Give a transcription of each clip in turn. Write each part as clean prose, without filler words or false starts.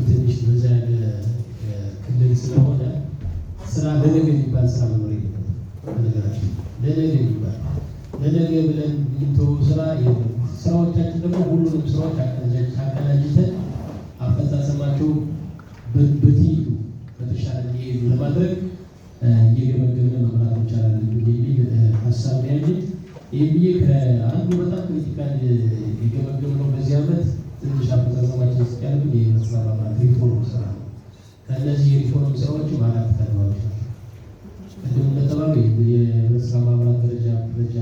ትንሽ በዛ ያለ ክልል ስለሆነ ስራ ለነገ የሚባል ስራ መኖር የለበትም። በነገራችን ለነገ የሚባል ለነገ ብለን የምንተወው ስራ የለም። ስራዎቻችን ደግሞ ሁሉንም ስራዎች አቀናጅተን አፈጻጸማቸው በትይዩ በተሻለ እንዲሄዱ ለማድረግ እየገመገምን መምራት እንችላለን የሚል ሀሳብ ነው ያለኝ። ይህ ብዬ ከአንዱ በጣም ክሪቲካል የገመገምነው በዚህ ዓመት ትንሽ አፈጻጸማችን ውስጥ ያለ የመስራ ማምራት ሪፎርም ስራ ነው። ከእነዚህ የሪፎርም ስራዎችም አራት ከተማዎች ናቸው። ቅድም እንደተባሉ የመስራ ማምራት ደረጃ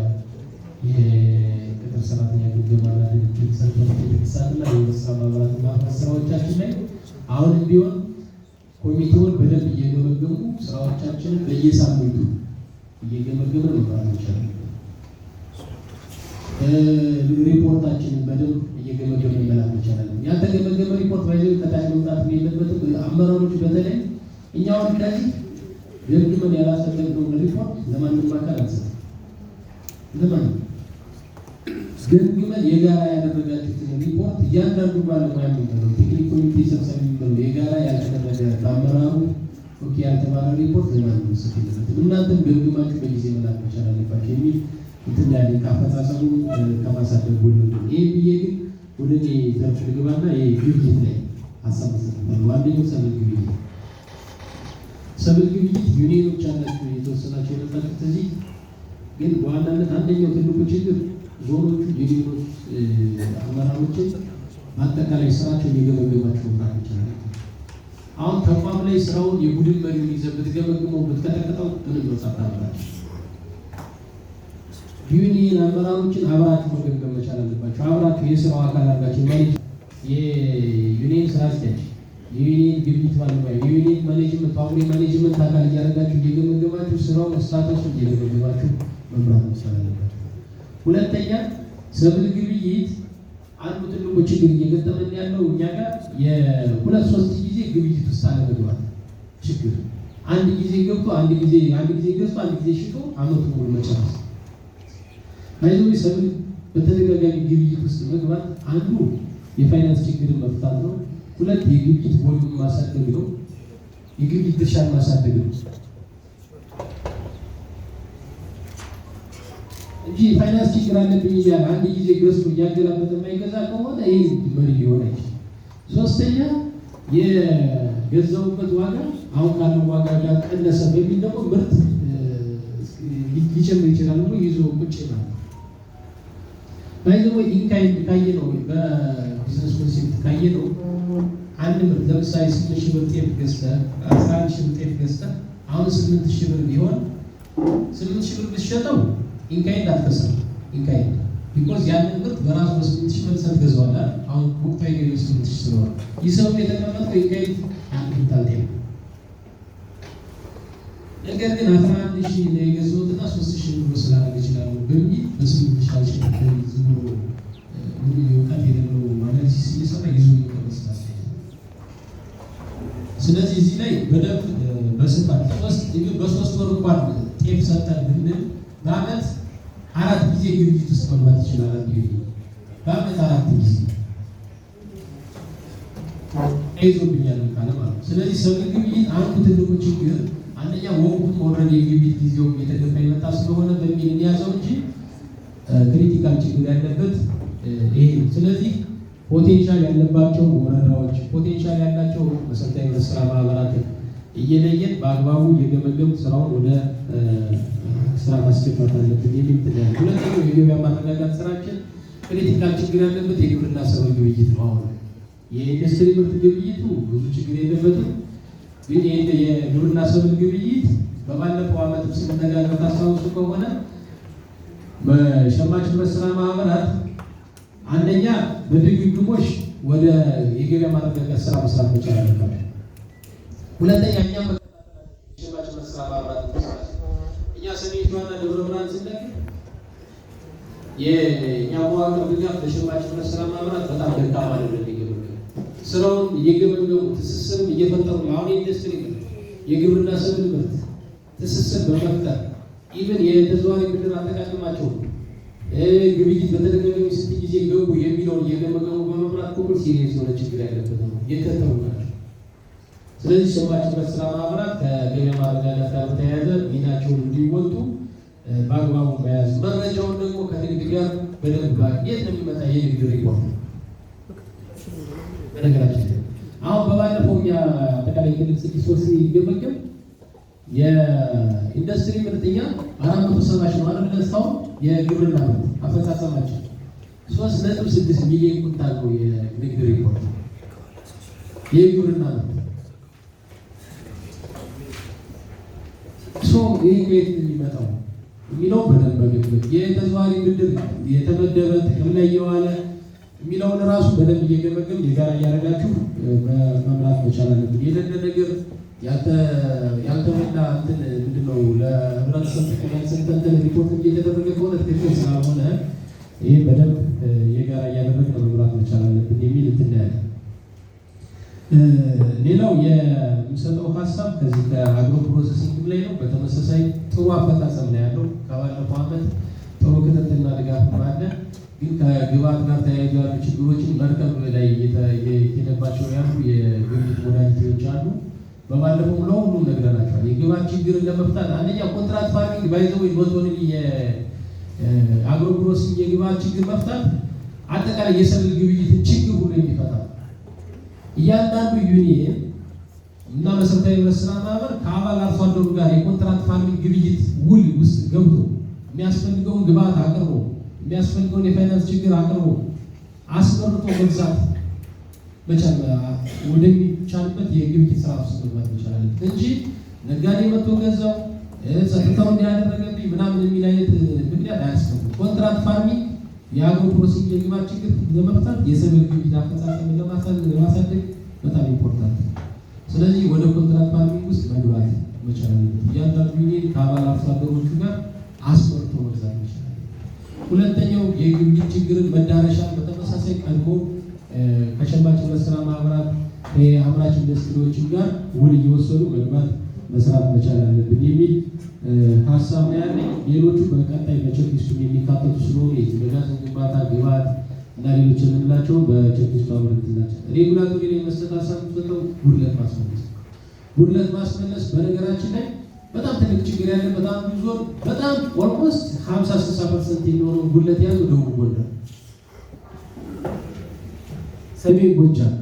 የቅጥር ሰራተኛ ግምገማና ድርጅት ሰርተፊኬት የተሳትና የመስራ ማምራት ማፍራት ስራዎቻችን ላይ አሁንም ቢሆን ኮሚቴውን በደንብ እየገመገሙ ስራዎቻችንን በየሳምንቱ እየገመገምን መምራት እንችላለን። ሪፖርታችንን በደንብ እየገመገምን መላክ እንችላለን። ያልተገመገመ ሪፖርት ባይዘው ከታች መምጣት የለበትም። አመራሮች በተለይ እኛውን ከዚህ ገምግመን ያላሰለፍነውን ሪፖርት ለማንም አካል አንሰጥም። ለማንም ገምግመን የጋራ ያደረጋችሁትን ሪፖርት እያንዳንዱ ባለሙያ የሚባለው ቴክኒክ ኮሚቴ ሰብሳቢ የሚባለው የጋራ ያልተደረገ በአመራሩ ኦኬ ያልተባለ ሪፖርት ለማንም መስጠት የለበትም። እናንተም ገምግማችሁ በጊዜ መላክ መቻል አለባችሁ የሚል እንትን ካፈጻጸሙ ከማሳደግ ጎን ይህ ብዬ ግን ወደ እኔ ዘርፍ ልግባና ግብይት ላይ ሀሳብ ሰጥበታለሁ። አንደኛው ሰብል ግብይት ዩኒዮኖች አላቸው የተወሰናቸው የመጣችሁት እዚህ ግን በዋናነት አንደኛው ትልቁ ችግር ዞኖቹ ዩኒዮኖች አመራሮችን በአጠቃላይ ስራቸው እየገመገማቸው መምራት ይችላል። አሁን ተቋም ላይ ስራውን የቡድን መሪውን ይዘህ ብትገመግመው ብትቀጠቅጠው ምንም መጻፍ አለባቸው። ዩኒየን አመራሮችን አብራችሁ መገምገም መቻል አለባቸው። አብራችሁ የስራው አካል አድርጋችሁ ማለት የዩኒየን ስራ አስኪያጅ፣ የዩኒየን ግብይት ባለሙያ፣ የዩኒየን ማኔጅመንት አብሬ ማኔጅመንት አካል እያደረጋችሁ እየገመገማችሁ ስራውን ስታተሱ እየገመገማችሁ መምራት መቻል አለባችሁ። ሁለተኛ ሰብል ግብይት አንዱ ትልቁ ችግር እየገጠመን ያለው እኛ ጋር የሁለት ሶስት ጊዜ ግብይት ውስጥ አለመግባት ችግር። አንድ ጊዜ ገብቶ አንድ ጊዜ ገዝቶ አንድ ጊዜ ሽጦ አመቱ ሙሉ መጨረስ አይዞህ ሰብል በተደጋጋሚ ግብይት ውስጥ መግባት አንዱ የፋይናንስ ችግርን መፍታት ነው። ሁለት የግብይት ቮሊዩም ማሳደግ ነው። የግብይት ድርሻን ማሳደግ ነው እንጂ የፋይናንስ ችግር አለብኝ እያለ አንድ ጊዜ ገዝቶ እያገላበጠ የማይገዛ ከሆነ ይህ መሪ ሊሆን አይችልም። ሶስተኛ የገዛውበት ዋጋ አሁን ካለው ዋጋ ጋር ቀነሰ በሚል ደግሞ ምርት ሊጨምር ይችላል ብሎ ይዞ ቁጭ ይላል። ባይዘው ኢንካይንድ ካየነው በቢዝነስ ኮንሴፕት ካየነው አንድ ምርት ለምሳሌ 8,000 ብር ጤፍ ገዝተህ 11,000 ብር ጤፍ ገዝተህ አሁን 8,000 ብር ቢሆን 8,000 ብር ብትሸጠው ኢንካይንድ አትከስርም። ኢንካይንድ ቢኮዝ ያንን ምርት በራሱ በ8,000 ብር ትገዛዋለህ። አሁን ወቅታዊ ገቢ 8,000 ስለሆነ ይሰው የተቀመጠው ኢንካይንድ አንድታል ጤፍ ነገር ግን 11,000 ላይ የገዛሁትና 3,000 ብር ስላደረገ ይችላል በሚል በ8,000 አልሸጠም ዝም ብሎ ሙሉ የእውቀት የሌለው አናሊሲስ እየሰራ ይዞ ይቀበስታል። ስለዚህ እዚህ ላይ በደንብ በስፋት በሶስት ወር እንኳን ጤፍ ሰጠን ብንል በአመት 4 ጊዜ ግብይት ውስጥ መግባት ይችላል። በአመት 4 ጊዜ ይዞብኛል ካለ ማለት ነው። ስለዚህ ሰብል ግብይት አንዱ ትልቁ ችግር አንደኛ ወቅቱ ኦልሬዲ የግብይት ጊዜው የተገፋ የመጣ ስለሆነ በሚል እንያዘው እንጂ ክሪቲካል ችግር ያለበት ይሄ ነው። ስለዚህ ፖቴንሻል ያለባቸው ወረዳዎች፣ ፖቴንሻል ያላቸው መሰረታዊ የስራ ማህበራትን እየለየን በአግባቡ እየገመገም ስራውን ወደ ስራ ማስገባት አለብን የሚል ትዳር። ሁለተኛው የገበያ ማረጋጋት ስራችን ክሪቲካል ችግር ያለበት የግብርና ሰብል ግብይት ነው። አሁን የኢንዱስትሪ ምርት ግብይቱ ብዙ ችግር የለበትም። ግን የግብርና ሰብል ግብይት በባለፈው ዓመት ስንነጋገር ታስታውሱ ከሆነ በሸማች ስራ ማህበራት አንደኛ በድግግሞሽ ወደ የገበያ ማረጋጋት ስራ መስራት መቻል አለባቸው። ሁለተኛ እኛ ሸማች ስራ ማህበራት እኛ ሰሜን ሸዋና ደብረ ብርሃን ስንደግ የእኛ መዋቅር ድጋፍ ለሸማች ስራ ማህበራት በጣም ደካማ ነው። ስራውን እየገመገሙ ትስስር እየፈጠሩ አሁን ኢንዱስትሪ የግብርና ሰብል ምርት ትስስር በመፍጠር ኢቭን የተዘዋዋሪ ብድር አጠቃቀማቸው ግብይት በተደጋጋሚ ስንት ጊዜ ገቡ የሚለውን እየገመገሙ በመምራት በኩል ሲሪየስ የሆነ ችግር ያለበት ነው የተተው ናቸው። ስለዚህ ሸማች ህብረት ስራ ማህበራት ከገበያ ማረጋጋት ጋር በተያያዘ ሚናቸውን እንዲወጡ በአግባቡ መያዝ፣ መረጃውን ደግሞ ከንግድ ጋር በደንብ ማግኘት የሚመጣ የንግድ ሪፖርት ነው። በነገራችን አሁን በባለፈው እኛ አጠቃላይ ክልል 6 ሲገመገም የኢንዱስትሪ ምርትኛ 470 ሺህ ማለት ነው። የግብርና ምርት አፈጻጸማቸው 3.6 ሚሊዮን ኩንታል ነው። የንግድ ሪፖርት የግብርና ምርት ይህ ከየት የሚመጣው የሚለው በደንብ በግምት የተዘዋዋሪ ብድር የተመደበ ጥቅም ላይ የዋለ የሚለውን ራሱ በደንብ እየገመገም የጋራ እያደረጋችሁ መምራት መቻል አለብን። የሌለ ነገር ያልተመላ እንትን ምንድን ነው ለህብረተሰብ ጥቅም ያልሰጠን ሪፖርት እየተደረገ ከሆነ ትክክል ስላልሆነ ይህ በደንብ የጋራ እያደረግን መምራት መቻል አለብን የሚል እንትን ያለ። ሌላው የሚሰጠው ሀሳብ ከዚህ ከአግሮ ፕሮሰሲንግ ላይ ነው። በተመሳሳይ ጥሩ አፈጻጸም ላይ ያለው ከባለፈው ዓመት ጥሩ ክትትልና ድጋፍ አለ። ግን ከግብአት ጋር ተያይዞ ያሉ ችግሮችን መርከብ ላይ የተሄደባቸው ያሉ የግብይት ሞዳሊቲዎች አሉ። በባለፈው ለሁሉም ነግረናቸዋል። የግብአት ችግርን ለመፍታት አንደኛ ኮንትራክት ፋርሚንግ ባይዘው ኖቶን የአግሮ ፕሮሰሲንግ የግብአት ችግር መፍታት አጠቃላይ የሰብል ግብይትን ችግር ሁሉ የሚፈታ እያንዳንዱ ዩኒየን እና መሰረታዊ ህብረት ስራ ማህበር ከአባል አርሶ አደሩ ጋር የኮንትራክት ፋርሚንግ ግብይት ውል ውስጥ ገብቶ የሚያስፈልገውን ግብአት አቅርቦ የሚያስፈልገውን የፋይናንስ ችግር አቅርቦ አስመርጦ መግዛት መቻል ወደሚቻልበት የግብይት ስራ ውስጥ መግባት መቻል አለበት እንጂ ነጋዴ መጥቶ ገዛው ጸጥታው እንዲያደረገብኝ ምናምን የሚል አይነት ምክንያት አያስፈልግም። ኮንትራክት ፋርሚንግ የአግሮ ፕሮሰሲንግ የግብአት ችግር ለመፍታት የሰብል ግብይት አፈጻጸምን ለማሳደግ በጣም ኢምፖርታንት። ስለዚህ ወደ ኮንትራክት ፋርሚንግ ውስጥ መግባት መቻል አለበት። እያንዳንዱ ዩኒየን ከአባል አርሶ አደሮቹ ጋር አስመርጦ መግዛት መቻል አለበት። ሁለተኛው የግብይት ችግርን መዳረሻን በተመሳሳይ ቀድሞ ከሸማች ህብረት ስራ ማህበራት የአምራች ኢንዱስትሪዎችን ጋር ውል እየወሰዱ መግባት መስራት መቻል አለብን የሚል ሀሳብ ነው ያለኝ። ሌሎቹ በቀጣይ በቼክሊስቱ የሚካተቱ ስለሆኑ የመጋዘን ግንባታ ግብአት እና ሌሎች የምንላቸው በቼክሊስቱ አመልክትላቸው። ሬጉላቶሪ ላይ መስጠት ሀሳብ ሰጠው ጉድለት ማስመለስ በነገራችን ላይ በጣም ትልቅ ችግር ያለ በጣም ብዙ በጣም ኦልሞስት 50-60% የሚሆነው ጉድለት ያዙ ደቡብ ጎንደር፣ ሰሜን ጎጃም፣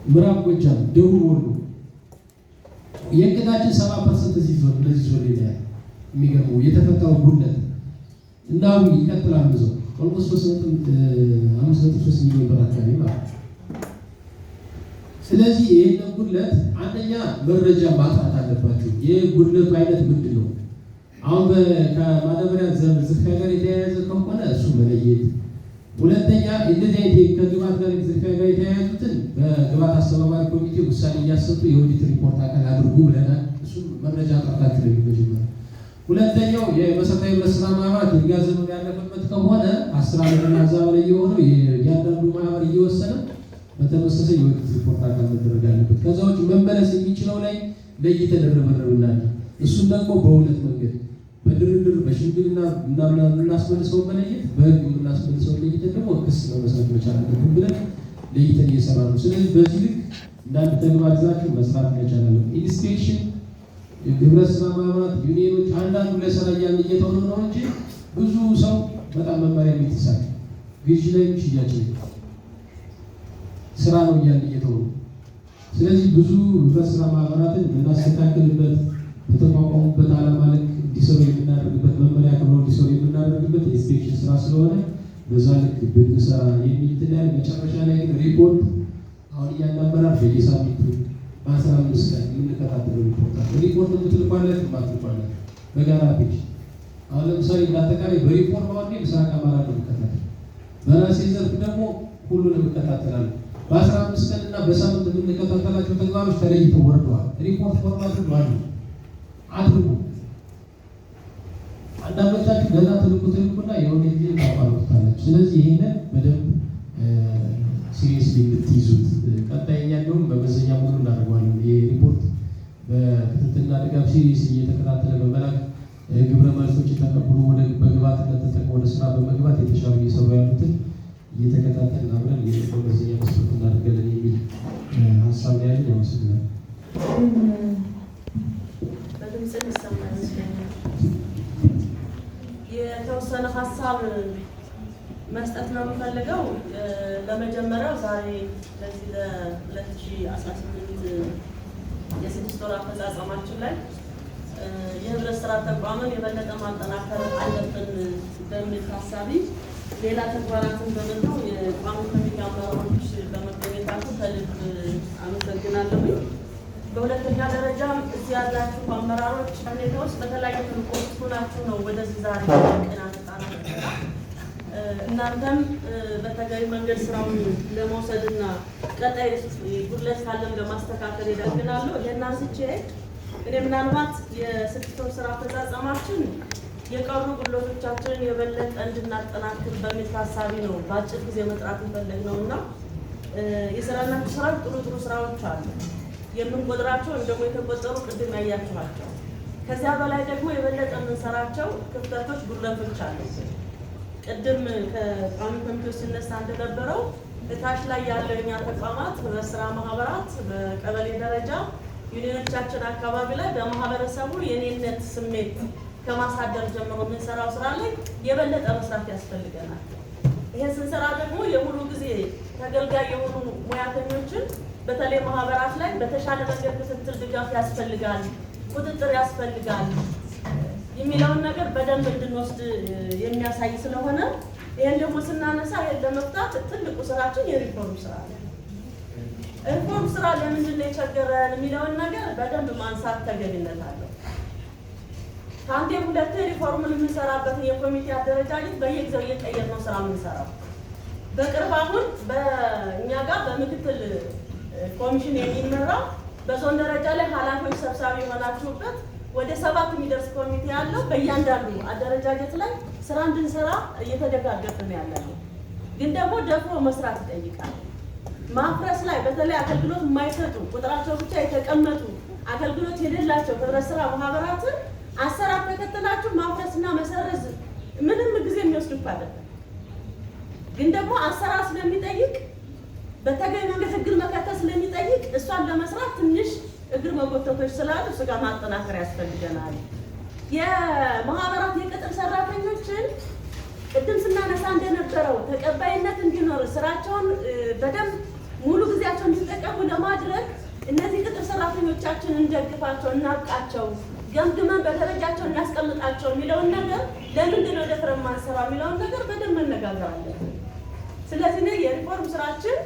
ምዕራብ ጎጃም፣ ደቡብ ወሎ የእቅዳችን 70% እዚህ ዞን ለዚህ ዞን ላይ የሚገርመው የተፈጠረው ጉድለት እንዳው ይቀጥላል። ብዙ ኦልሞስት 3.3 ሚሊዮን ብር አካባቢ ማለት። ስለዚህ ይሄን ጉድለት አንደኛ መረጃ ማጥራት አለባችሁ። የጉድለቱ አይነት ምንድን ነው? አሁን ከማዳበሪያ ዝርፊያ ጋር የተያያዘ ከሆነ እሱ መለየት። ሁለተኛ እንደዚህ አይነት ከግብአት ጋር ዝርፊያ ጋር የተያያዙትን በግብአት አስተባባሪ ኮሚቴ ውሳኔ እያሰጡ የኦዲት ሪፖርት አካል አድርጉ ብለናል። እሱ መረጃ አጣርታችሁ ነው የሚጀምረው። ሁለተኛው የመሰረታዊ ህብረት ስራ ማህበራት የጋዝ ዘመን ያለፈበት ከሆነ 10 ዓመትና እዛ በላይ የሆነው እያንዳንዱ ማህበር እየወሰነ በተመሳሳይ የኦዲት ሪፖርት አካል መደረግ አለበት። ከዛ ውጭ መመለስ የሚችለው ላይ ለይተን እንረበረብናል። እሱን ደግሞ በሁለት መንገድ በድርድር በሽምግልና እናስመልሰው መለየት፣ በህግ እናስመልሰው ለይተን ደግሞ ክስ መመስረት መቻል አለብን ብለን ለይተን እየሰራ ነው። ስለዚህ በዚህ ልክ እንዳንድ ተግባር ይዛችሁ መስራት መቻል አለብን። ኢንስፔክሽን ህብረት ስራ ማህበራት ዩኒየኖች አንዳንዱ ለስራ እያልን እየተሆነ ነው እንጂ ብዙ ሰው በጣም መመሪያ የሚጥሳል ግዢ ላይ ሽያጭ ስራ ነው እያልን እየተሆነ። ስለዚህ ብዙ ህብረት ስራ ማህበራትን የምናስተካክልበት በተቋቋሙበት ዓላማ ልክ እንዲሰሩ የምናደርግበት መመሪያ አክብረው እንዲሰሩ የምናደርግበት የኢንስፔክሽን ስራ ስለሆነ በዛ ልክ ብንሰራ የሚል ትላል። መጨረሻ ላይ ግን ሪፖርት አሁን እያንዳንበራር በየሳምንቱ በ15 ቀን የምንከታተለው ሪፖርት የምትልኳለት ማትልኳለት በጋራ ፔጅ። አሁን ለምሳሌ እንዳጠቃላይ በሪፖርት ማወቅ ምስራቅ አማራ ነው የምከታተል፣ በራሴ ዘርፍ ደግሞ ሁሉንም እከታተላለሁ። በ15 ቀን እና በሳምንት የምንከታተላቸው ተግባሮች ተለይተው ወርደዋል። ሪፖርት ፎርማት ነው አድርጉ። አንዳንዶቻችሁ ገና ትልቁና የሆነ ጊዜ ታቋርጡታላችሁ። ስለዚህ ይሄንን በደንብ ሲሪየስሊ እንድትይዙት ቀጣይኛ እንደውም በመዘኛ ሙሉ እናደርገዋለን። የሪፖርት በክትትልና ድጋፍ ሲሪየስ እየተከታተለ በመላክ ግብረ መልሶችን ተቀብሎ ወደ በግብአት ግብአትነት ተጠቅመው ወደ ስራ በመግባት የተሻሉ እየሰሩ ያሉትን እየተከታተልን አብረን የመረጃ መስጠት እናደርጋለን የሚል ሀሳብ ላይ ያለን ያመሰግናል። በድምጽ ይሰማል ይመስለኛል። የተወሰነ ሀሳብ መስጠት ነው የምፈልገው። ለመጀመሪያው ዛሬ በዚህ ለ2018 የስድስት ወር አፈጻጸማችን ላይ የህብረት ስራ ተቋምን የበለጠ ማጠናከር አለብን በሚል ታሳቢ ሌላ ተግባራትን በመተው የቋሚ ኮሚቴ አመራሮች በመገኘታቸው ከልብ አመሰግናለሁ። በሁለተኛ ደረጃ እዚህ ያላችሁ አመራሮች ሁኔታ ውስጥ በተለያየ ተልእኮች ሆናችሁ ነው ወደዚህ ዛሬ እናንተም በተገቢ መንገድ ስራውን ለመውሰድና ቀጣይ ጉድለት ካለም ለማስተካከል ይደግናለሁ። ይሄን አንስቼ እኔ ምናልባት የስድስት ወር ስራ አፈጻጸማችን የቀሩ ጉድለቶቻችንን የበለጠ እንድናጠናክር በሚል ታሳቢ ነው በአጭር ጊዜ መጥራት የፈለግነው እና የሰራናቸው ስራ ጥሩ ስራዎች አሉ። የምንቆጥራቸው ደግሞ የተቆጠሩ ቅድም ያያችኋቸው። ከዚያ በላይ ደግሞ የበለጠ የምንሰራቸው ክፍተቶች፣ ጉድለቶች አሉ። ቅድም ከቋሚ ኮሚቴው ሲነሳ እንደነበረው እታች ላይ ያለው የኛ ተቋማት በስራ ማህበራት በቀበሌ ደረጃ ዩኒዮኖቻችን አካባቢ ላይ በማህበረሰቡ የኔነት ስሜት ከማሳደር ጀምሮ የምንሰራው ስራ ላይ የበለጠ መስራት ያስፈልገናል። ይሄ ስንሰራ ደግሞ የሙሉ ጊዜ ተገልጋይ የሆኑ ሙያተኞችን በተለይ ማህበራት ላይ በተሻለ መንገድ ክትትል፣ ድጋፍ ያስፈልጋል፣ ቁጥጥር ያስፈልጋል የሚለውን ነገር በደንብ እንድንወስድ የሚያሳይ ስለሆነ ይሄን ደግሞ ስናነሳ ይሄን ለመፍታት ትልቁ ስራችን የሪፎርም ስራ ነው። ሪፎርም ስራ ለምንድን ነው የቸገረን የሚለውን ነገር በደንብ ማንሳት ተገቢነት አለው። ከአንዴ ሁለቴ ሪፎርምን የምንሰራበትን የኮሚቴ አደረጃጀት በየጊዜው እየቀየርነው ስራ የምንሰራው። በቅርብ አሁን በእኛ ጋር በምክትል ኮሚሽን የሚመራ በዞን ደረጃ ላይ ኃላፊዎች ሰብሳቢ የሆናችሁበት ወደ 7 የሚደርስ ኮሚቴ ያለው በእያንዳንዱ አደረጃጀት ላይ ስራ እንድንሰራ እየተደጋገፍን ያለነው። ግን ደግሞ ደፍሮ መስራት ይጠይቃል። ማፍረስ ላይ በተለይ አገልግሎት የማይሰጡ ቁጥራቸው ብቻ የተቀመጡ አገልግሎት የሌላቸው ህብረት ስራ ማህበራትን አሰራር ተከትላችሁ ማፍረስና መሰረዝ ምንም ጊዜ የሚወስድ አይደለም። ግን ደግሞ አሰራር ስለሚጠይቅ በተገቢ መንገድ ህግን መከተል ስለሚጠይቅ እሷን ለመስራት ትንሽ እግር መጎተቶች ስላሉ እሱ ጋር ማጠናከር ያስፈልገናል። የማህበራት የቅጥር ሰራተኞችን ቅድም ስናነሳ እንደነበረው ተቀባይነት እንዲኖር ስራቸውን በደንብ ሙሉ ጊዜያቸውን እንዲጠቀሙ ለማድረግ እነዚህ ቅጥር ሰራተኞቻችን እንደግፋቸው፣ እናብቃቸው፣ ገምግመን በደረጃቸው እናስቀምጣቸው የሚለውን ነገር ለምንድን ነው ደፍረን ማንሰራ የሚለውን ነገር በደንብ መነጋገር አለብን። ስለዚህ የሪፎርም ስራችን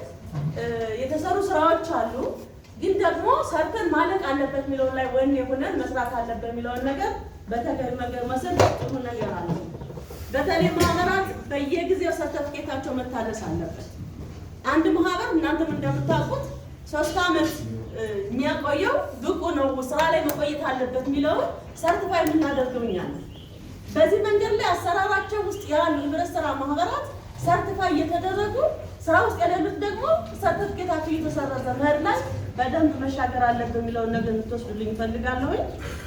የተሰሩ ስራዎች አሉ፣ ግን ደግሞ ሰርተን ማለቅ አለበት የሚለውን ላይ ወኔ ሆነን መስራት አለበት የሚለውን ነገር በተገቢ መንገድ መሰል ጥሩ ነገር አለ። በተለይ ማህበራት በየጊዜው ሰርተፍኬታቸው መታደስ አለበት። አንድ ማህበር እናንተም እንደምታውቁት 3 ዓመት የሚያቆየው ብቁ ነው ስራ ላይ መቆየት አለበት የሚለውን ሰርቲፋይ የምናደርገው እኛ ነን። በዚህ መንገድ ላይ አሰራራቸው ውስጥ ያሉ ህብረት ስራ ማህበራት ሰርቲፋይ እየተደረጉ ስራ ውስጥ የሌሉት ደግሞ ሰርቲፊኬታቸው እየተሰረዘ መሄድ ላይ በደንብ መሻገር አለብን የሚለውን ነገር እንድትወስዱልኝ እፈልጋለሁ።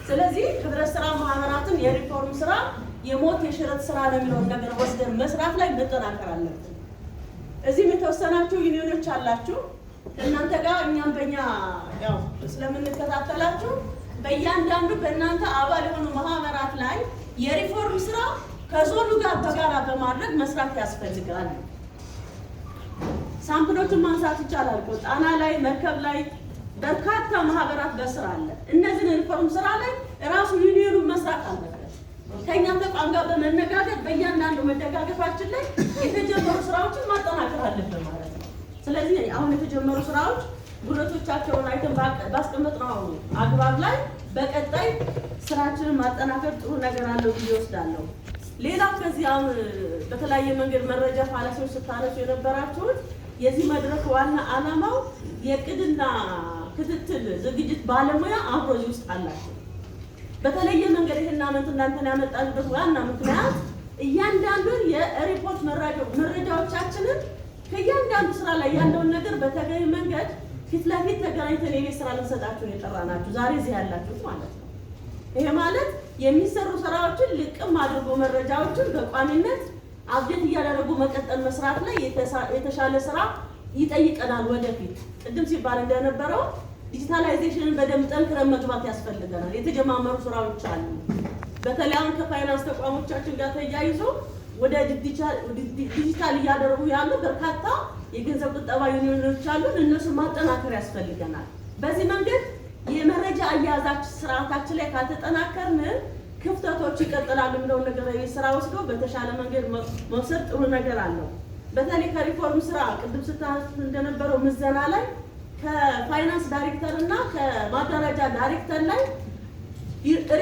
ስለዚህ ህብረት ስራ ማህበራትን የሪፎርም ስራ የሞት የሽረት ስራ ነው የሚለውን ነገር ወስደን መስራት ላይ መጠናከር አለብን። እዚህም የተወሰናችሁ ዩኒዮኖች አላችሁ። እናንተ ጋር እኛም በእኛ ያው ስለምንከታተላችሁ በእያንዳንዱ በእናንተ አባል የሆኑ ማህበራት ላይ የሪፎርም ስራ ከዞኑ ጋር በጋራ በማድረግ መስራት ያስፈልጋል። ሳምፕሎችን ማንሳት ይቻላል። ጣና ላይ፣ መርከብ ላይ በርካታ ማህበራት በስራ አለ። እነዚህን ሪፎርም ስራ ላይ ራሱ ዩኒዮኑ መስራት አለበት። ከኛ ተቋም ጋር በመነጋገር በእያንዳንዱ መደጋገፋችን ላይ የተጀመሩ ስራዎችን ማጠናከር አለብን ማለት ነው። ስለዚህ አሁን የተጀመሩ ስራዎች ጉድለቶቻቸውን አይተን ባስቀመጥነው አግባብ ላይ በቀጣይ ስራችንን ማጠናከር ጥሩ ነገር አለው ብዬ እወስዳለሁ። ሌላው ከዚህ አሁን በተለያየ መንገድ መረጃ ፓላሲዎች ስታነሱ የነበራችሁት የዚህ መድረክ ዋና ዓላማው የቅድና ክትትል ዝግጅት ባለሙያ አብሮ እዚህ ውስጥ አላቸው። በተለየ መንገድ ይሄን አመት እናንተን ያመጣንበት ዋና ምክንያት እያንዳንዱን የሪፖርት መረጃዎቻችንን ከእያንዳንዱ ስራ ላይ ያለውን ነገር በተገቢ መንገድ ፊት ለፊት ተገናኝተን የቤት ስራ ልንሰጣችሁን የጠራናችሁ ዛሬ እዚህ ያላችሁት ማለት ነው። ይሄ ማለት የሚሰሩ ስራዎችን ልቅም አድርጎ መረጃዎችን በቋሚነት አብዴት እያደረጉ መቀጠል መስራት ላይ የተሻለ ስራ ይጠይቀናል። ወደፊት ቅድም ሲባል እንደነበረው ዲጂታላይዜሽንን በደንብ ጠንክረን መግባት ያስፈልገናል። የተጀማመሩ ስራዎች አሉ። በተለይ አሁን ከፋይናንስ ተቋሞቻችን ጋር ተያይዞ ወደ ዲጂታል እያደረጉ ያሉ በርካታ የገንዘብ ቁጠባ ዩኒዮኖች አሉ። እነሱን ማጠናከር ያስፈልገናል። በዚህ መንገድ የመረጃ አያያዛችን ስርዓታችን ላይ ካልተጠናከርን ክፍተቶች ይቀጥላሉ የሚለውን ነገር ስራ ወስዶ በተሻለ መንገድ መውሰድ ጥሩ ነገር አለው። በተለይ ከሪፎርም ስራ ቅድም ስታነሱት እንደነበረው ምዘና ላይ ከፋይናንስ ዳይሬክተር እና ከማደራጃ ዳይሬክተር ላይ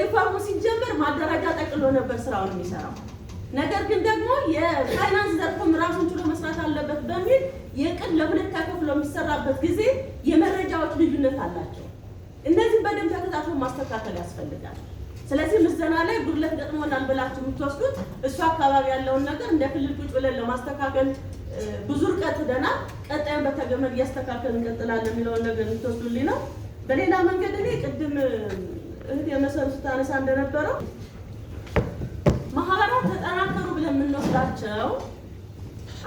ሪፎርሙ ሲጀመር ማደራጃ ጠቅሎ ነበር ስራውን የሚሰራው። ነገር ግን ደግሞ የፋይናንስ ዘርፉም ራሱን ችሎ መስራት አለበት በሚል የቅድ ለሁለት ተከፍሎ የሚሰራበት ጊዜ የመረጃዎች ልዩነት አላቸው። እነዚህ በደንብ ተከታትሎ ማስተካከል ያስፈልጋል። ስለዚህ ምዘና ላይ ጉድለት ገጥሞናል ብላችሁ የምትወስዱት እሱ አካባቢ ያለውን ነገር እንደ ክልል ቁጭ ብለን ለማስተካከል ብዙ ርቀት ሄደናል። ቀጣዩን በተገመድ እያስተካከል እንቀጥላለን የሚለውን ነገር የምትወስዱልኝ ነው። በሌላ መንገድ እኔ ቅድም እህት የመሰሉ ስታነሳ እንደነበረው ማህበራት ተጠናከሩ ብለን የምንወስዳቸው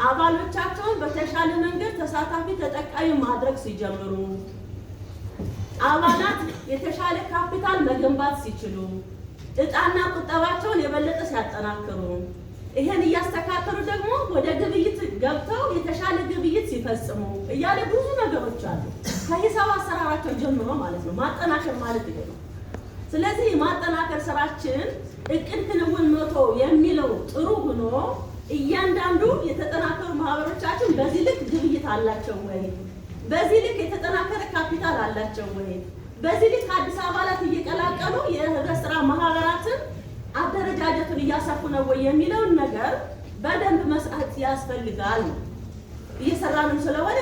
አባሎቻቸውን በተሻለ መንገድ ተሳታፊ ተጠቃሚ ማድረግ ሲጀምሩ፣ አባላት የተሻለ ካፒታል መገንባት ሲችሉ፣ እጣና ቁጠባቸውን የበለጠ ሲያጠናክሩ፣ ይሄን እያስተካከሉ ደግሞ ወደ ግብይት ገብተው የተሻለ ግብይት ሲፈጽሙ እያለ ብዙ ነገሮች አሉ። ከሂሳብ አሰራራቸው ጀምሮ ማለት ነው። ማጠናከር ማለት ይሄ ነው። ስለዚህ የማጠናከር ስራችን እቅድ ክንውን መቶ የሚለው ጥሩ ሆኖ እያንዳንዱ የተጠናከሩ ማህበሮቻችን በዚህ ልክ ግብይት አላቸው ወይ? በዚህ ልክ የተጠናከረ ካፒታል አላቸው ወይ? በዚህ ልክ አዲስ አበባት እየቀላቀሉ የህብረት ስራ ማህበራትን አደረጃጀቱን እያሰፉ ነው ወይ የሚለውን ነገር በደንብ መስራት ያስፈልጋል። እየሰራንም ስለሆነ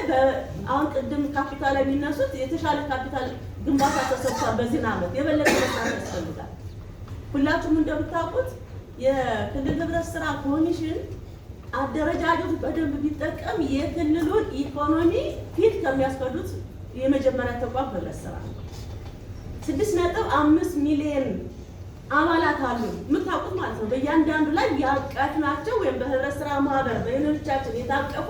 አሁን ቅድም ካፒታል የሚነሱት የተሻለ ካፒታል ግንባታ ተሰርቷል። በዚህ ዓመት የበለጠ መስራት ያስፈልጋል። ሁላችሁም እንደምታውቁት የክልል ህብረት ስራ ኮሚሽን አደረጃጀቱ በደንብ ቢጠቀም የክልሉን ኢኮኖሚ ፊት ከሚያስፈዱት የመጀመሪያ ተቋም ህብረት ስራ 6.5 ሚሊዮን አባላት አሉ የምታውቁት ማለት ነው። በእያንዳንዱ ላይ ያቀፍናቸው ወይም በህብረት ስራ ማህበር በዩኒዮኖቻችን የታቀፉ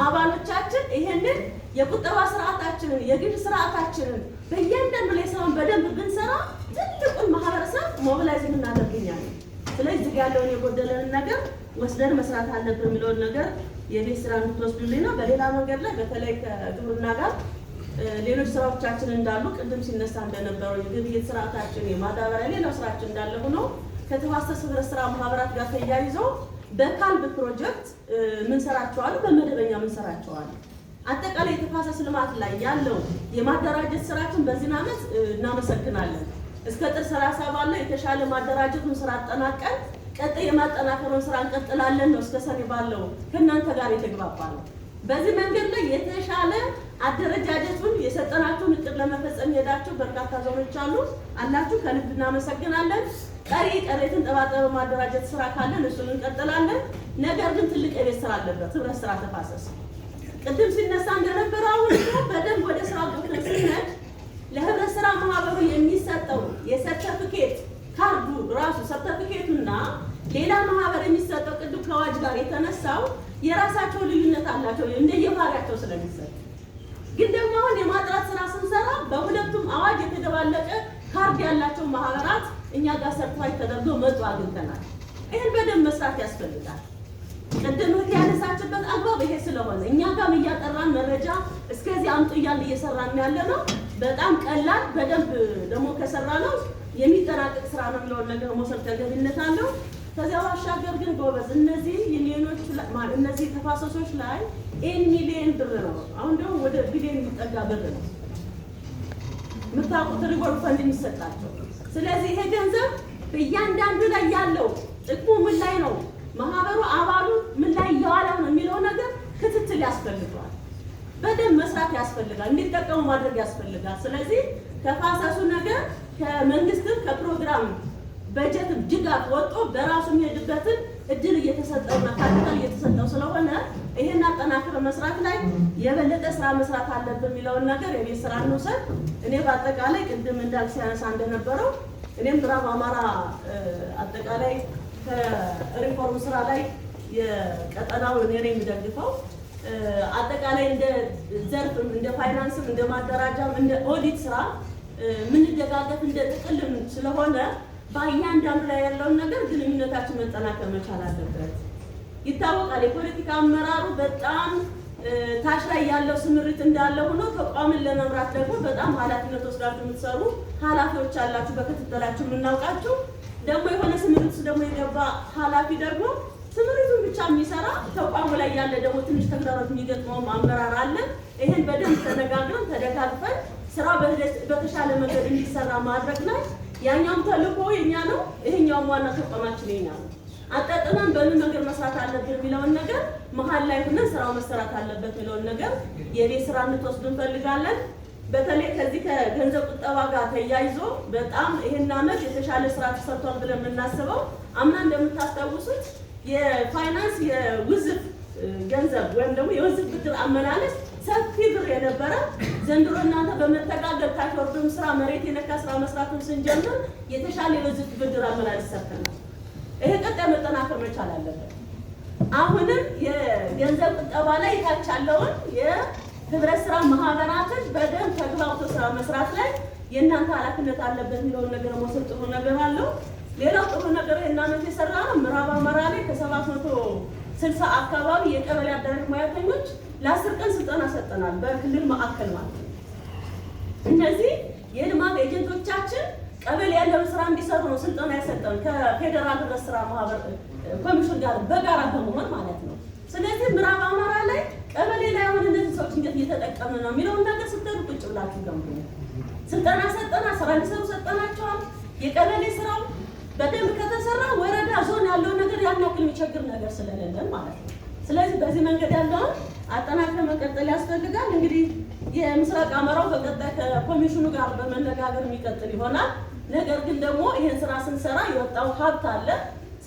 አባሎቻችን ይሄንን የቁጠባ ስርዓታችንን የግል ስርዓታችንን በእያንዳንዱ ላይ ሰውን በደንብ ብንሰራ ትልቁን ማህበረሰብ ሞቢላይዝ እናደርግኛለን። ስለዚህ እዚህ ያለውን የጎደለንን ነገር ወስደን መስራት አለብን የሚለውን ነገር የቤት ስራ እንድትወስዱልኝ ነው። በሌላ መንገድ ላይ በተለይ ከግብርና ጋር ሌሎች ስራዎቻችን እንዳሉ ቅድም ሲነሳ እንደነበረው የግብይት ስርዓታችን የማዳበሪያ ሌላው ስራችን እንዳለ ሆኖ ከተፋሰስ ህብረት ስራ ማህበራት ጋር ተያይዞ በካልብ ፕሮጀክት ምንሰራቸዋል፣ በመደበኛ ምንሰራቸዋል። አጠቃላይ የተፋሰስ ልማት ላይ ያለው የማደራጀት ስራችን በዚህ ዓመት እናመሰግናለን። እስከ ጥር 30 ባለው የተሻለ ማደራጀቱን ስራ አጠናቀን ቀጣይ የማጠናከሩን ስራ እንቀጥላለን ነው። እስከ ሰኔ ባለው ከእናንተ ጋር የተግባባ ነው። በዚህ መንገድ ላይ የተሻለ አደረጃጀቱን የሰጠናችሁን እቅድ ለመፈጸም ሄዳችሁ በርካታ ዞኖች አላችሁ። ከልብ እናመሰግናለን። ቀሪ የተንጠባጠበ ማደራጀት ስራ ካለን እሱን እንቀጥላለን። ነገር ግን ትልቅ የቤት ስራ አለበት ህብረት ስራ ተፋሰስ። ቅድም ሲነሳ እንደነበረው አሁን በደንብ ወደ ስራ ገብተን ስንሄድ ለህብረት ስራ ማህበሩ የሚሰጠው የሰርተፊኬት ካርዱ ራሱ ሰርተፊኬቱና ሌላ ማህበር የሚሰጠው ቅድም ከአዋጅ ጋር የተነሳው የራሳቸው ልዩነት አላቸው እንደየባህሪያቸው ስለሚሰጥ። ግን ደግሞ አሁን የማጥራት ስራ ስንሰራ በሁለቱም አዋጅ የተደባለቀ ካርድ ያላቸው ማህበራት እኛ ጋር ሰርቲፋይ ተደርጎ መጡ አግኝተናል። ይሄን በደንብ መስራት ያስፈልጋል። ቅድም ያነሳችበት አግባብ ይሄ ስለሆነ እኛ ጋር እያጠራን መረጃ እስከዚህ አምጡ እያልን እየሰራን ያለ ነው። በጣም ቀላል በደንብ ደግሞ ከሰራ ነው የሚጠናቀቅ ስራ ነው የሚለውን ነገር መውሰድ ተገቢነት አለው። ከዚያ ባሻገር ግን ጎበዝ እነዚህ ዩኒዮኖች እነዚህ ተፋሰሶች ላይ ሚሊዮን ብር ነው። አሁን ደግሞ ወደ ቢሊዮን የሚጠጋ ብር ነው የምታውቁት ሪቮልቭ ፈንድ የሚሰጣቸው። ስለዚህ ይሄ ገንዘብ በእያንዳንዱ ላይ ያለው ጥቅሙ ምን ላይ ነው፣ ማህበሩ አባሉ ምን ላይ እየዋለው ነው የሚለው ነገር ክትትል ያስፈልገዋል። በደንብ መስራት ያስፈልጋል። እንዲጠቀሙ ማድረግ ያስፈልጋል። ስለዚህ ተፋሰሱ ነገር ከመንግስትም ከፕሮግራም በጀት ድጋፍ ወጥቶ በራሱ የሚሄድበትን እድል እየተሰጠውና ካፒታል እየተሰጠው ስለሆነ ይሄን አጠናክሮ መስራት ላይ የበለጠ ስራ መስራት አለብን የሚለውን ነገር የቤት ስራ እንውሰድ። እኔ በአጠቃላይ ቅድም እንዳልክ ሲያነሳ እንደነበረው እኔም ምዕራብ አማራ አጠቃላይ ከሪፎርም ስራ ላይ የቀጠናው እኔ ነኝ የሚደግፈው። አጠቃላይ እንደ ዘርፍም እንደ ፋይናንስም እንደ ማደራጃም እንደ ኦዲት ስራ ምንደጋገፍ እንደ ጥቅልም ስለሆነ በእያንዳንዱ ላይ ያለውን ነገር ግንኙነታችን መጠናከር መቻል አለበት። ይታወቃል የፖለቲካ አመራሩ በጣም ታች ላይ ያለው ስምሪት እንዳለ ሆኖ ተቋምን ለመምራት ደግሞ በጣም ኃላፊነት ወስዳችሁ የምትሰሩ ኃላፊዎች አላችሁ፣ በክትትላችሁ የምናውቃችሁ። ደግሞ የሆነ ስምሪት ውስጥ ደግሞ የገባ ኃላፊ ደግሞ ስምሪቱን ብቻ የሚሰራ ተቋሙ ላይ ያለ ደግሞ ትንሽ ተግዳሮት የሚገጥመው አመራር አለ። ይሄን በደንብ ተነጋግረን ተደጋግፈን ስራ በተሻለ መንገድ እንዲሰራ ማድረግ ላይ ያኛውም ተልእኮ የኛ ነው፣ ይሄኛውም ዋና ተቋማችን የኛ ነው። አጣጥመን በምን መንገድ መስራት አለብን የሚለውን ነገር መሀል ላይ ሆነን ስራው መሰራት አለበት የሚለውን ነገር የቤት ስራ እንድትወስዱ እንፈልጋለን። በተለይ ከዚህ ከገንዘብ ቁጠባ ጋር ተያይዞ በጣም ይሄን ዓመት የተሻለ ስራ ተሰርቷል ብለን የምናስበው አምና እንደምታስታውሱት የፋይናንስ የውዝፍ ገንዘብ ወይም ደግሞ የውዝፍ ብድር አመላለስ ሰፊ ብር የነበረ ዘንድሮ እናንተ በመተጋገብ ታሽወርዱም ስራ መሬት የነካ ስራ መስራቱን ስንጀምር የተሻለ የውዝፍ ብድር አመላለስ ሰርተናል። ይሄ ቀጣይ መጠናከር መቻል አለበት። አሁንም የገንዘብ ቁጠባ ላይ ታች ያለውን የህብረት ስራ ማህበራትን በደንብ ተግባብቶ ስራ መስራት ላይ የእናንተ ኃላፊነት አለበት የሚለውን ነገር መውሰድ ጥሩ ነገር አለው። ሌላው ጥሩ ነገር እናንተ የሰራ ነው። ምዕራብ አማራ ላይ ከ760 አካባቢ የቀበሌ አደራጅ ሙያተኞች ለ10 ቀን ስልጠና ሰጠናል። በክልል ማዕከል ማለት ነው። እነዚህ የልማት ኤጀንቶቻችን ቀበሌ ያለው ስራ እንዲሰሩ ነው ስልጠና ያሰጠን ከፌደራል ህብረት ስራ ማህበር ኮሚሽን ጋር በጋራ በመሆን ማለት ነው። ስለዚህ ምዕራብ አማራ ላይ ቀበሌ ላይ አሁን እነዚህ ሰዎች እንዴት እየተጠቀምን ነው የሚለውን ነገር ስትሉ ቁጭ ብላችሁ ገምቱ። ስልጠና ሰጠና ስራ እንዲሰሩ ሰጠናቸዋል። የቀበሌ ስራው በደንብ ከተሰራ ወረዳ ዞን ያለው ነገር ያን ያክል የሚቸግር ነገር ስለሌለን ማለት ነው። ስለዚህ በዚህ መንገድ ያለውን አጠናክረን መቀጠል ያስፈልጋል። እንግዲህ የምስራቅ አማራው በቀጣይ ከኮሚሽኑ ጋር በመነጋገር የሚቀጥል ይሆናል። ነገር ግን ደግሞ ይሄን ስራ ስንሰራ የወጣው ሀብት አለ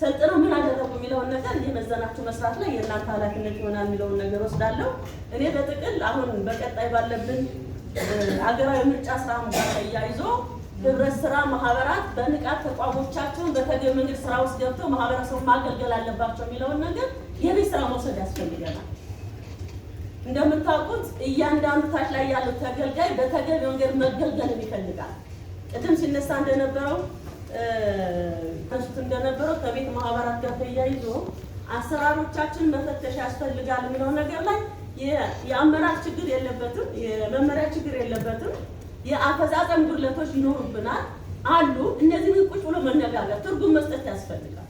ሰልጥነው ምን አደረጉ የሚለውን ነገር እየመዘናችሁ መስራት ላይ የእናንተ ኃላፊነት ይሆናል የሚለውን ነገር ወስዳለሁ። እኔ በጥቅል አሁን በቀጣይ ባለብን አገራዊ ምርጫ ስራ ጋር ተያይዞ ህብረት ስራ ማህበራት በንቃት ተቋሞቻቸውን በተገቢ መንገድ ስራ ውስጥ ገብተው ማህበረሰቡን ማገልገል አለባቸው የሚለውን ነገር የቤት ስራ መውሰድ ያስፈልገናል። እንደምታውቁት እያንዳንዱ ታች ላይ ያለው ተገልጋይ በተገቢ መንገድ መገልገልን ይፈልጋል። ቅድም ሲነሳ እንደነበረው ከቤት ማህበራት ጋር ተያይዞ አሰራሮቻችን መፈተሽ ያስፈልጋል የሚለው ነገር ላይ የአመራር ችግር የለበትም፣ የመመሪያ ችግር የለበትም። የአፈጻጸም ጉድለቶች ይኖሩብናል አሉ። እነዚህ ቁጭ ብሎ መነጋገር ትርጉም መስጠት ያስፈልጋል።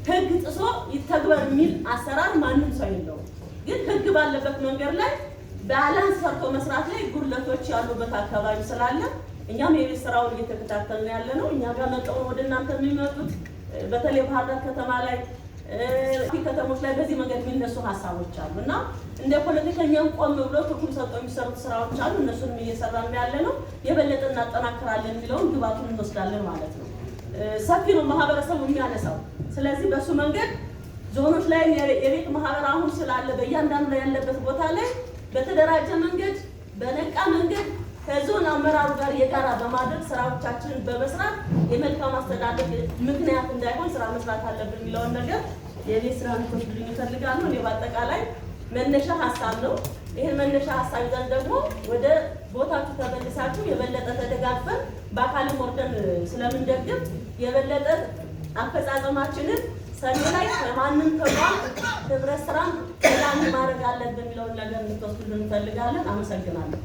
ህግ ጥሶ ይተግበር የሚል አሰራር ማንም ሰው የለውም። ግን ህግ ባለበት መንገድ ላይ ባላንስ ሰርቶ መስራት ላይ ጉድለቶች ያሉበት አካባቢ ስላለ እኛም የቤት ስራውን እየተከታተልን ያለ ነው። እኛ ጋር መጣው ወደ እናንተ የሚመጡት በተለይ ባህር ዳር ከተማ ላይ ከተሞች ላይ በዚህ መንገድ የሚነሱ ሀሳቦች አሉ እና እንደ ፖለቲከኛም ቆም ብሎ ትኩረት ሰጥተው የሚሰሩት ስራዎች አሉ። እነሱንም እየሰራን ያለ ነው። የበለጠ እናጠናክራለን የሚለውን ግባቱን እንወስዳለን ማለት ነው። ሰፊ ነው ማህበረሰቡ የሚያነሳው። ስለዚህ በሱ መንገድ ዞኖች ላይ የቤት ማህበር አሁን ስላለ በእያንዳንዱ ላይ ያለበት ቦታ ላይ በተደራጀ መንገድ በነቃ መንገድ ከዞን አመራሩ ጋር የጋራ በማድረግ ስራዎቻችንን በመስራት የመልካም አስተዳደር ምክንያት እንዳይሆን ስራ መስራት አለብን የሚለውን ነገር የቤት ስራ እንድትወስዱልኝ እፈልጋለሁ። እኔ በአጠቃላይ መነሻ ሀሳብ ነው። ይህን መነሻ ሀሳብ ይዘን ደግሞ ወደ ቦታችሁ ተመልሳችሁ የበለጠ ተደጋግፈን በአካልም ወርደን ስለምንደግፍ የበለጠ አፈጻጸማችንን ሰኔ ላይ ከማንም ተቋም ህብረት ስራን ቀዳሚ ማድረግ አለብን የሚለውን ነገር እንድትወስዱልን እንፈልጋለን። አመሰግናለሁ።